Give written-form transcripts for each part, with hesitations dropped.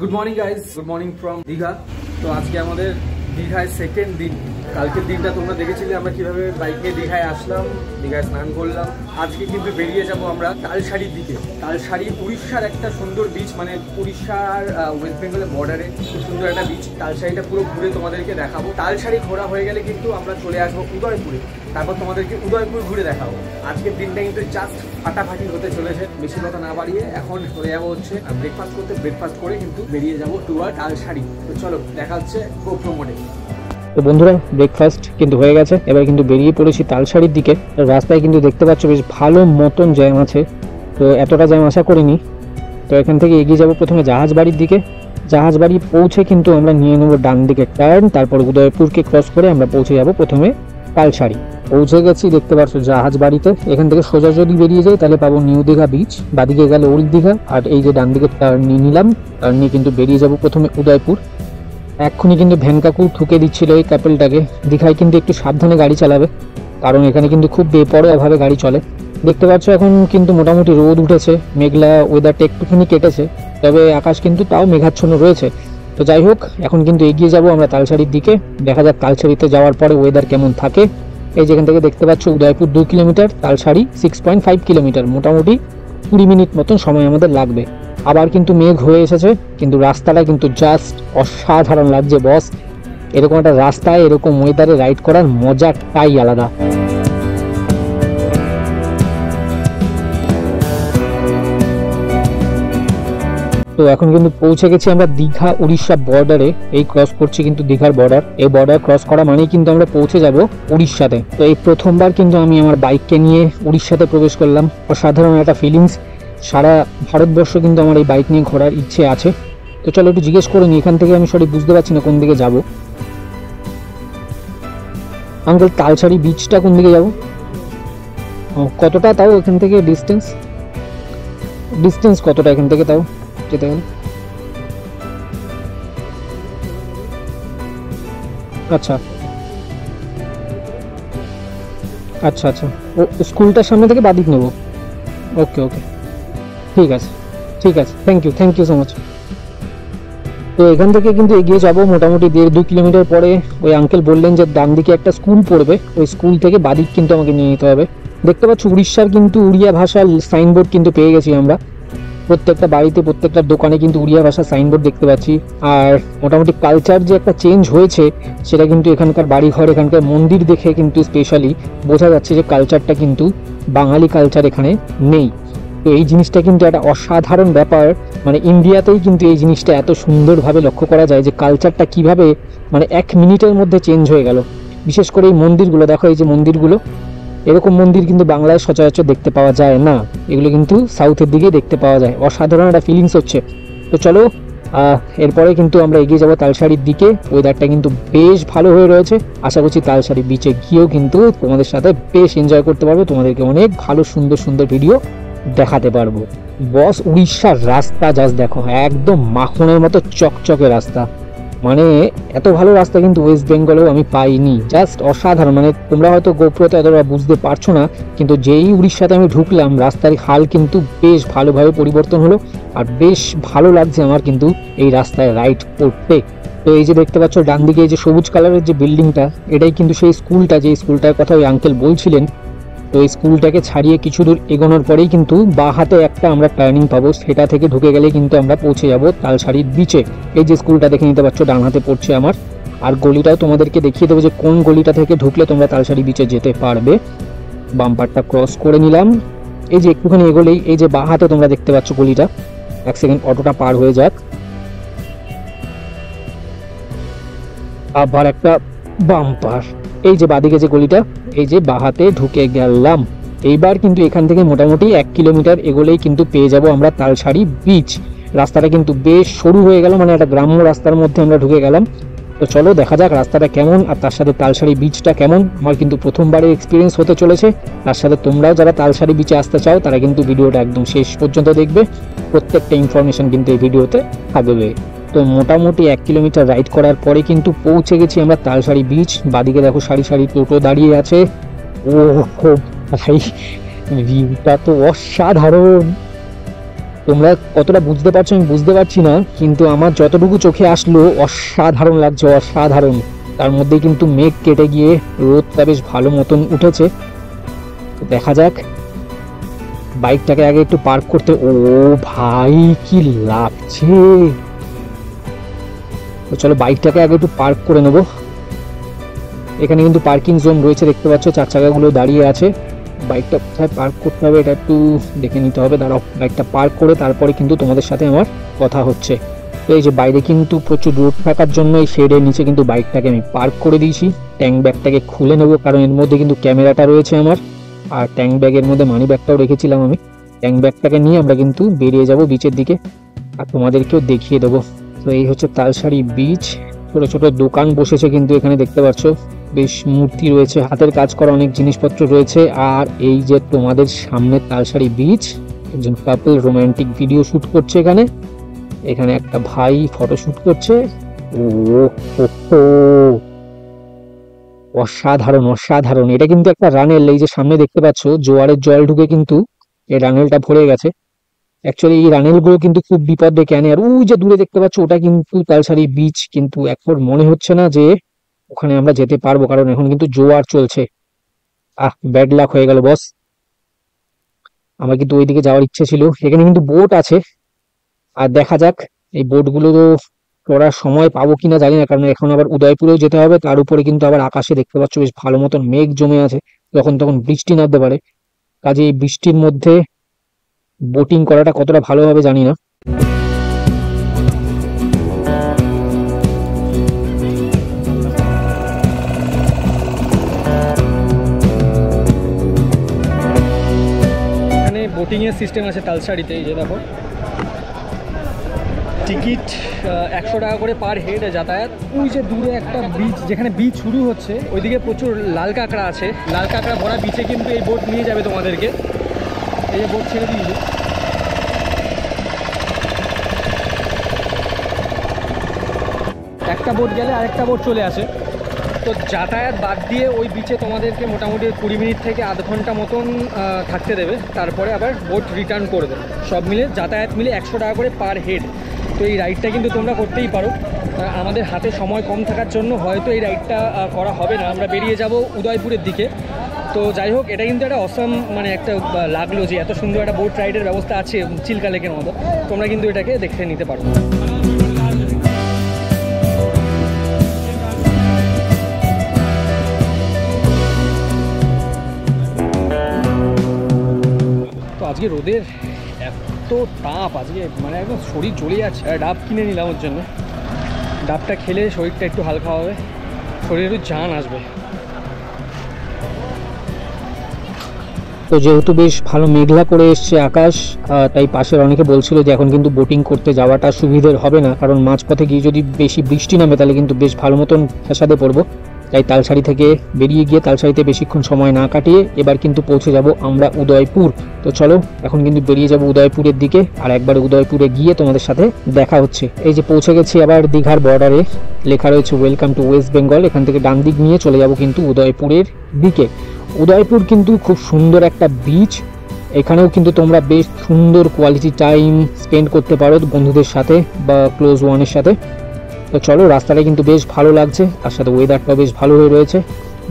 Good morning guys, good morning from Digha. তো আজকে আমাদের দীঘায় সেকেন্ড দিন। কালকের দিনটা তোমরা দেখেছিলে আমরা কিভাবে বাইক নিয়ে দীঘায় আসলাম, দীঘায় স্নান করলাম। আজকে কিন্তু বেরিয়ে যাব আমরা তালসারির দিকে। তালসারি উড়িষ্যার একটা সুন্দর বিচ, মানে উড়িষ্যার ওয়েস্ট বেঙ্গলের বর্ডারে খুব সুন্দর একটা বিচ। তালসারিটা পুরো ঘুরে তোমাদেরকে দেখাবো। তালসারি ঘোরা হয়ে গেলে কিন্তু আমরা চলে আসবো উদয়পুরে, তারপর তোমাদেরকে উদয়পুর ঘুরে দেখাবো। আজকের দিনটা কিন্তু জাস্ট ফাটাফাটি হতে চলেছে। বেশি কথা না বাড়িয়ে এখন চলে যাবো হচ্ছে ব্রেকফাস্ট করতে। ব্রেকফাস্ট করে কিন্তু বেরিয়ে যাবো টুয়ার্ড তালসারি। তো চলো দেখা হচ্ছে গোপ্রো মোডে। তো বন্ধুরা, ব্রেকফাস্ট কিন্তু হয়ে গেছে, এবার কিন্তু বেরিয়ে পড়েছি তালসারির দিকে। রাস্তায় কিন্তু দেখতে পাচ্ছ বেশ ভালো মতন জ্যাম আছে, তো এতটা জ্যাম আশা করিনি। তো এখান থেকে এগিয়ে যাব প্রথমে জাহাজবাড়ির দিকে। জাহাজবাড়ি পৌঁছে কিন্তু আমরা নিয়ে নেবো ডান দিকে টার্ন, তারপর উদয়পুরকে ক্রস করে আমরা পৌঁছে যাব প্রথমে তালসারি। পৌঁছে গেছি, দেখতে পাচ্ছ জাহাজবাড়িতে। এখান থেকে সোজা যদি বেরিয়ে যাই তাহলে পাবো নিউ দীঘা বিচ, বাদিকে গেলে ওল্ড দীঘা, আর এই যে ডান দিকে টার্ন নিয়ে নিলাম। টার্ন নিয়ে কিন্তু বেরিয়ে যাব প্রথমে উদয়পুর। এক্ষুনি কিন্তু ভ্যান কাকু ঠুকে দিচ্ছিল এই কাপেলটাকে। দীঘায় কিন্তু একটু সাবধানে গাড়ি চালাবে, কারণ এখানে কিন্তু খুব বেপরোয়াভাবে গাড়ি চলে। দেখতে পাচ্ছ এখন কিন্তু মোটামুটি রোদ উঠেছে, মেঘলা ওয়েদারটা একটুখানি কেটেছে, তবে আকাশ কিন্তু তাও মেঘাচ্ছন্ন রয়েছে। তো যাই হোক, এখন কিন্তু এগিয়ে যাব আমরা তালসারির দিকে। দেখা যাক তালসারিতে যাওয়ার পরে ওয়েদার কেমন থাকে। এই যেখান থেকে দেখতে পাচ্ছ উদয়পুর 2 কিলোমিটার, তালসারি 6.5 কিলোমিটার, মোটামুটি 20 মিনিট মতন সময় আমাদের লাগবে। আবার কিন্তু মেঘ হয়ে এসেছে, কিন্তু রাস্তাটা কিন্তু জাস্ট অসাধারণ লাগছে বস। এরকম একটা রাস্তায় এরকম ওয়েদারে রাইড করার মজাটাই আলাদা। তো এখন কিন্তু পৌঁছে গেছি আমরা দীঘা উড়িষ্যা বর্ডারে। এই ক্রস করছি কিন্তু দীঘার বর্ডার। এই বর্ডার ক্রস করা মানেই কিন্তু আমরা পৌঁছে যাব উড়িষ্যাতে। তো এই প্রথমবার কিন্তু আমি আমার বাইককে নিয়ে উড়িষ্যাতে প্রবেশ করলাম। অসাধারণ একটা ফিলিংস। সারা ভারতবর্ষ কিন্তু আমার এই বাইক নিয়ে ঘোরার ইচ্ছে আছে। তো চলো একটু জিজ্ঞেস করে নি, এখান থেকে আমি সঠিক বুঝতে পারছি না কোন দিকে যাব। আঙ্কেল, তালসারি বিচটা কোন দিকে যাব? কতটা তাও এখান থেকে ডিস্টেন্স কতটা এখান থেকে তাও যেতে গেলে? আচ্ছা আচ্ছা আচ্ছা, ও স্কুলটার সামনে থেকে বাদিক নেব। ওকে ওকে, ঠিক আছে ঠিক আছে, থ্যাংক ইউ সো মাচ। তো এখান থেকে কিন্তু এগিয়ে যাব মোটামুটি 1.5-2 কিলোমিটার পরে। ওই আঙ্কেল বললেন যে ডান দিকে একটা স্কুল পড়বে, ওই স্কুল থেকে বাদিক কিন্তু আমাকে নিয়ে নিতে হবে। দেখতে পাচ্ছ উড়িষ্যার কিন্তু উড়িয়া ভাষার সাইনবোর্ড কিন্তু পেয়ে গেছি আমরা। প্রত্যেকটা বাড়িতে, প্রত্যেকটা দোকানে কিন্তু উড়িয়া ভাষার সাইনবোর্ড দেখতে পাচ্ছি। আর মোটামুটি কালচার যে একটা চেঞ্জ হয়েছে, সেটা কিন্তু এখানকার বাড়িঘর, এখানকার মন্দির দেখে কিন্তু স্পেশালি বোঝা যাচ্ছে যে কালচারটা কিন্তু বাঙালি কালচার এখানে নেই। তো এই জিনিসটা কিন্তু একটা অসাধারণ ব্যাপার। মানে ইন্ডিয়াতেই কিন্তু এই জিনিসটা এত সুন্দরভাবে লক্ষ্য করা যায় যে কালচারটা কিভাবে মানে 1 মিনিটের মধ্যে চেঞ্জ হয়ে গেল। বিশেষ করে এই মন্দিরগুলো দেখো, এই যে মন্দিরগুলো, এরকম মন্দির কিন্তু বাংলায় সচরাচর দেখতে পাওয়া যায় না, এগুলো কিন্তু সাউথের দিকে দেখতে পাওয়া যায়। অসাধারণ একটা ফিলিংস হচ্ছে। তো চলো এরপরে কিন্তু আমরা এগিয়ে যাব তালসারির দিকে। ওয়েদারটা কিন্তু বেশ ভালো হয়ে রয়েছে। আশা করছি তালসারি বিচে গিয়েও কিন্তু তোমাদের সাথে বেশ এনজয় করতে পারবো, তোমাদেরকে অনেক ভালো সুন্দর সুন্দর ভিডিও দেখাতে পারবো। বস, উড়িষ্যার রাস্তা জাস্ট দেখো, একদম মাখনের মতো চকচকে রাস্তা। মানে এত ভালো রাস্তা কিন্তু ওয়েস্ট বেঙ্গলেও আমি পাইনি। জাস্ট অসাধারণ। মানে তোমরা হয়তো গোপ্রোতে এতটা বুঝতে পারছো না, কিন্তু যেই উড়িষ্যাতে আমি ঢুকলাম রাস্তার হাল কিন্তু বেশ ভালোভাবে পরিবর্তন হলো। আর বেশ ভালো লাগছে আমার কিন্তু এই রাস্তায় রাইড করতে। তো এই যে দেখতে পাচ্ছ ডান দিকে এই যে সবুজ কালারের যে বিল্ডিংটা, এটাই কিন্তু সেই স্কুলটা, যে স্কুলটার কথা ওই আঙ্কেল বলছিলেন। তো এই স্কুলটাকে ছাড়িয়ে কিছু দূর এগোনোর পরেই কিন্তু বাঁ হাতে একটা আমরা টার্নিং পাবো, সেটা থেকে ঢুকে গেলে কিন্তু আমরা পৌঁছে যাব তালসারির বিচে। এই যে স্কুলটা দেখে নিতে পারছো ডান হাতে পড়ছে আমার। আর গলিটাও তোমাদেরকে দেখিয়ে দেবো যে কোন গলিটা থেকে ঢুকলে তোমরা তালসারি বিচে যেতে পারবে। বাম্পারটা ক্রস করে নিলাম। এই যে একটুখানি এগোলেই এই যে বাঁ হাতে তোমরা দেখতে পাচ্ছ গলিটা। 1 সেকেন্ড অটোটা পার হয়ে যাক। আবার একটা বাম্পার। এই যে বাদিকে যে গলিটা, এই যে বাহাতে ঢুকে গেলাম। এইবার কিন্তু এখান থেকে মোটামুটি 1 কিলোমিটার এগোলেই কিন্তু পেয়ে যাব আমরা তালসারি বিচ। রাস্তাটা কিন্তু বেশ সরু হয়ে গেল, মানে একটা গ্রাম্য রাস্তার মধ্যে আমরা ঢুকে গেলাম। তো চলো দেখা যাক রাস্তাটা কেমন, আর তার সাথে তালসারি বিচটা কেমন। আমার কিন্তু প্রথমবারের এক্সপিরিয়েন্স হতে চলেছে। তার সাথে তোমরাও যারা তালসারি বিচে আসতে চাও তারা কিন্তু ভিডিওটা একদম শেষ পর্যন্ত দেখবে। প্রত্যেকটা ইনফরমেশন কিন্তু এই ভিডিওতে থাকবে। তো মোটামুটি 1 কিলোমিটার রাইড করার পরে কিন্তু পৌঁছে গেছি আমরা তালসারি বিচ। বাদিকে দেখো সারি সারি টোটো দাঁড়িয়ে আছে। ও ভাই, ভিউটা তো অসাধারণ। তোমরা কতটা বুঝতে পারছো আমি বুঝতে পারছি না, কিন্তু আমার যতটুকু চোখে আসলো অসাধারণ লাগছে, অসাধারণ। তার মধ্যে কিন্তু মেঘ কেটে গিয়ে রোদটা বেশ ভালো মতন উঠেছে। দেখা যাক, বাইকটাকে আগে একটু পার্ক করতে। ও ভাই কি লাগছে! তো চলো বাইকটাকে আগে একটু পার্ক করে নেবো। এখানে কিন্তু পার্কিং জোন রয়েছে, দেখতে পাচ্ছ চার চাকাগুলো দাঁড়িয়ে আছে। বাইকটা কোথায় পার্ক করতে হবে এটা একটু দেখে নিতে হবে। দাঁড়াও, বাইকটা পার্ক করে তারপরে কিন্তু তোমাদের সাথে আমার কথা হচ্ছে। তো এই যে বাইরে কিন্তু প্রচুর রোদ থাকার জন্য এই শেডের নিচে কিন্তু বাইকটাকে আমি পার্ক করে দিয়েছি। ট্যাঙ্ক ব্যাগটাকে খুলে নেবো, কারণ এর মধ্যে কিন্তু ক্যামেরাটা রয়েছে আমার, আর ট্যাঙ্ক ব্যাগের মধ্যে মানি ব্যাগটাও রেখেছিলাম আমি। ট্যাঙ্ক ব্যাগটাকে নিয়ে আমরা কিন্তু বেরিয়ে যাব বিচের দিকে, আর তোমাদেরকেও দেখিয়ে দেবো। তো এই হচ্ছে তালসারি বিচ। ছোট ছোট দোকান বসেছে কিন্তু এখানে, দেখতে পাচ্ছ বেশ মূর্তি রয়েছে, হাতের কাজ করা অনেক জিনিসপত্র রয়েছে। আর এই যে তোমাদের সামনে তালসারি বিচ, একজন কাপল রোমান্টিক ভিডিও শুট করছে এখানে। এখানে একটা ভাই ফটো শুট করছে। ও অসাধারণ অসাধারণ! এটা কিন্তু একটা রানেল, এই যে সামনে দেখতে পাচ্ছ জোয়ারের জল ঢুকে কিন্তু এই রানেলটা ভরে গেছে। অ্যাকচুয়ালি এই রানেলগুলো কিন্তু খুব বিপদ ডেকে আনে। আর ওই যে দূরে দেখতে পাচ্ছ ওটা কিন্তু তালসারি বিচ, কিন্তু এখন মনে হচ্ছে না যে ওখানে আমরা যেতে পারবো, কারণ এখন কিন্তু জোয়ার চলছে। ব্যাড লাক হয়ে গেল বস। আমার কিন্তু ওইদিকে যাওয়ার ইচ্ছে ছিল। এখানে কিন্তু বোট আছে, আর দেখা যাক এই বোটগুলো চড়ার সময় পাবো কিনা জানি না, কারণ এখন আবার উদয়পুরেও যেতে হবে। তার উপরে কিন্তু আবার আকাশে দেখতে পাচ্ছ বেশ ভালো মতন মেঘ জমে আছে, যখন তখন বৃষ্টি নামতে পারে। কাজে এই বৃষ্টির মধ্যে বোটিং করাটা কতটা ভালো হবে জানি না। এখানে বোটিং এর সিস্টেম আছে তালসারিতে, এই যে দেখো টিকিট 100 টাকা করে পার হেড যাতায়াত। ওই যে দূরে একটা বিচ, যেখানে বিচ শুরু হচ্ছে ওইদিকে প্রচুর লাল কাঁকড়া আছে। লাল কাঁকড়া ভরা বিচে কিন্তু এই বোট নিয়ে যাবে তোমাদেরকে। এই যে বোট ছেড়ে দিয়েছে, একটা বোট গেলে আরেকটা বোট চলে আসে। তো যাতায়াত বাদ দিয়ে ওই বিচে তোমাদেরকে মোটামুটি 20 মিনিট থেকে আধ ঘন্টা মতন থাকতে দেবে, তারপরে আবার বোট রিটার্ন করে দেবে। সব মিলে যাতায়াত মিলে 100 টাকা করে পার হেড। তো এই রাইডটা কিন্তু তোমরা করতেই পারো। আমাদের হাতে সময় কম থাকার জন্য হয়তো এই রাইডটা করা হবে না, আমরা বেরিয়ে যাব উদয়পুরের দিকে। তো যাই হোক, এটা কিন্তু একটা অসাম মানে একটা লাগলো যে এত সুন্দর একটা বোট রাইডের ব্যবস্থা আছে চিল্কা লেকের মতো। তোমরা কিন্তু এটাকে দেখে নিতে পারো। তো আজকে রোদের এত তাপ, আজকে মানে একদম শরীর জ্বলে যাচ্ছে। ডাব কিনে নিলাম ওর জন্য। ডাবটা খেলে শরীরটা একটু হালকা হবে, শরীরে একটু জান আসবে। তো যেহেতু বেশ ভালো মেঘলা করে এসছে আকাশ, তাই পাশের অনেকে বলছিল যে এখন কিন্তু বোটিং করতে যাওয়াটা সুবিধের হবে না, কারণ মাঝপথে গিয়ে যদি বেশি বৃষ্টি নামে তাহলে কিন্তু বেশ ভালো মতন ফ্যাসাদে পড়বো। তাই তালসারি থেকে বেরিয়ে গিয়ে তালসারিতে বেশিক্ষণ সময় না কাটিয়ে এবার কিন্তু পৌঁছে যাব আমরা উদয়পুর। তো চলো এখন কিন্তু বেরিয়ে যাব উদয়পুরের দিকে, আর একবার উদয়পুরে গিয়ে তোমাদের সাথে দেখা হচ্ছে। এই যে পৌঁছে গেছি আবার দীঘার বর্ডারে, লেখা রয়েছে ওয়েলকাম টু ওয়েস্ট বেঙ্গল। এখান থেকে ডান দিক নিয়ে চলে যাব কিন্তু উদয়পুরের দিকে। উদয়পুর কিন্তু খুব সুন্দর একটা বিচ, এখানেও কিন্তু তোমরা বেশ সুন্দর কোয়ালিটি টাইম স্পেন্ড করতে পারো বন্ধুদের সাথে বা ক্লোজ ওয়ানের সাথে। তো চলো, রাস্তাটা কিন্তু বেশ ভালো লাগছে, তার সাথে ওয়েদারটাও বেশ ভালো হয়ে রয়েছে।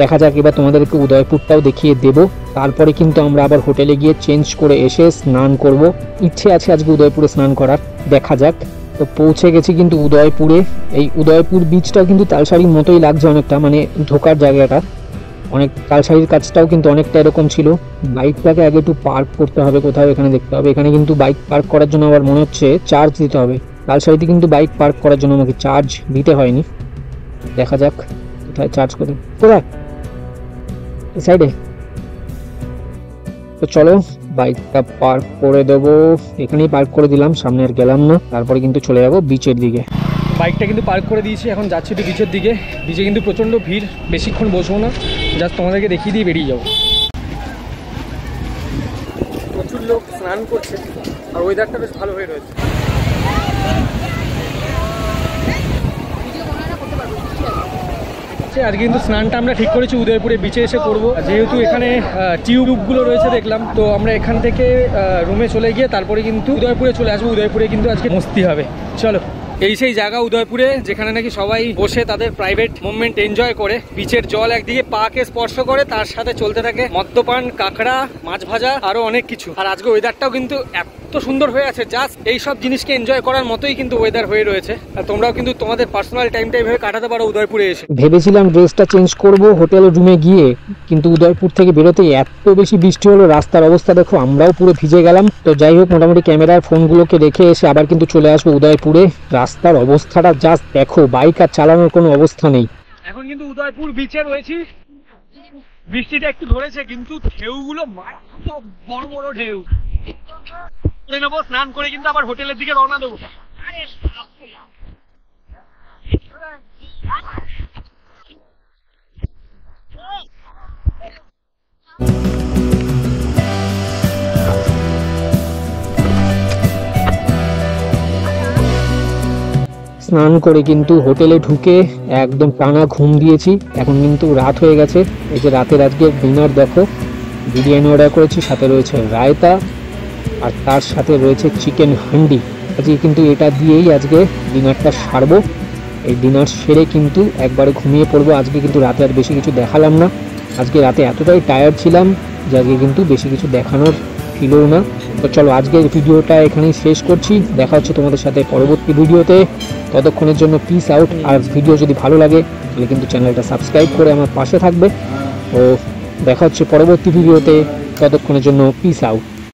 দেখা যাক, এবার তোমাদেরকে উদয়পুরটাও দেখিয়ে দেবো। তারপরে কিন্তু আমরা আবার হোটেলে গিয়ে চেঞ্জ করে এসে স্নান করব। ইচ্ছে আছে আজকে উদয়পুরে স্নান করার, দেখা যাক। তো পৌঁছে গেছি কিন্তু উদয়পুরে। এই উদয়পুর বিচটাও কিন্তু তালসারির মতোই লাগছে অনেকটা, মানে ঢোকার জায়গাটা অনেক তালসারির কাজটাও কিন্তু অনেকটা এরকম ছিল। বাইকটাকে আগে একটু পার্ক করতে হবে কোথাও, এখানে দেখতে হবে। এখানে কিন্তু বাইক পার্ক করার জন্য আবার মনে হচ্ছে চার্জ দিতে হবে। তালসারিতে কিন্তু বাইক পার্ক করার জন্য আমাকে চার্জ দিতে হয়নি। দেখা যাক কোথায় চার্জ করে, কোথায় এই সাইডে। তো চলো বাইকটা পার্ক করে দেবো, এখানেই পার্ক করে দিলাম, সামনে আর গেলাম না। তারপরে কিন্তু চলে যাবো বিচের দিকে। বাইকটা কিন্তু পার্ক করে দিয়েছি, এখন যাচ্ছি একটু বিচের দিকে। বিচে কিন্তু প্রচণ্ড ভিড়, বেশিক্ষণ বসবো না, জাস্ট তোমাদেরকে দেখিয়ে দিয়ে বেরিয়ে যাবো। প্রচুর লোক স্নান করছে, আর ওয়েদারটা বেশ ভালো হয়ে রয়েছে। আছে। আজকে কিন্তু স্নানটা আমরা ঠিক করেছি উদয়পুরে বিচে এসে করবো, যেহেতু এখানে টিউবগুলো রয়েছে দেখলাম, তো আমরা এখান থেকে রুমে চলে গিয়ে তারপরে কিন্তু উদয়পুরে চলে আসবো। উদয়পুরে কিন্তু আজকে মস্তি হবে। চলো, এই সেই জায়গা উদয়পুরে যেখানে নাকি সবাই বসে তাদের প্রাইভেট মোমেন্ট এনজয় করে। বিচের জল একদিকে পাকে স্পর্শ করে, তার সাথে চলতে থাকে মদ্যপান, কাঁকড়া, মাছ ভাজা, আরো অনেক কিছু। আর আজকে ওয়েদারটাও কিন্তু এত সুন্দর হয়ে আছে, জাস্ট এই সব জিনিসকে এনজয় করার মতোই কিন্তু ওয়েদার হয়ে রয়েছে। আর তোমরাও কিন্তু তোমাদের পার্সোনাল টাইমটা এইভাবে কাটাতে পারো উদয়পুরে এসে। ভেবেছিলাম ড্রেসটা চেঞ্জ করব হোটেল রুমে গিয়ে, কিন্তু উদয়পুর থেকে বেরোতে এত বেশি বৃষ্টি হলো, রাস্তার অবস্থা দেখো, আমরাও পুরো ভিজে গেলাম। তো যাই হোক, মোটামুটি ক্যামেরার ফোনগুলোকে রেখে এসে আবার কিন্তু চলে আসবো উদয়পুরে। রাস্তার অবস্থাটা জাস্ট দেখো, বাইক আর চালানোর কোনো অবস্থা নেই। এখন কিন্তু উদয়পুর বিচে রয়েছি, বৃষ্টিটা একটু ধরেছে, কিন্তু ঢেউগুলো বড় বড় ঢেউ। করে নেবো, স্নান করে কিন্তু আবার হোটেলের দিকে রওনা দেবো। স্নান করে কিন্তু হোটেলে ঢুকে একদম টানা ঘুম দিয়েছি। এখন কিন্তু রাত হয়ে গেছে। এই যে রাতের আজকে ডিনার দেখো, বিরিয়ানি অর্ডার করেছি, সাথে রয়েছে রায়তা আর তার সাথে রয়েছে চিকেন হান্ডি। আজকে কিন্তু এটা দিয়েই আজকে ডিনারটা সারবো। এই ডিনার সেরে কিন্তু একবারে ঘুমিয়ে পড়বো। আজকে কিন্তু রাতে আর বেশি কিছু দেখালাম না। আজকে রাতে এতটাই টায়ার্ড ছিলাম যে আজকে কিন্তু বেশি কিছু দেখানোর ছিলও না। তো চলো, আজকের ভিডিওটা এখানেই শেষ করছি। দেখা হচ্ছে তোমাদের সাথে পরবর্তী ভিডিওতে। ততক্ষণের জন্য পিস আউট। আর ভিডিও যদি ভালো লাগে তাহলে কিন্তু চ্যানেলটা সাবস্ক্রাইব করে আমার পাশে থাকবে। তো দেখা হচ্ছে পরবর্তী ভিডিওতে। ততক্ষণের জন্য পিস আউট।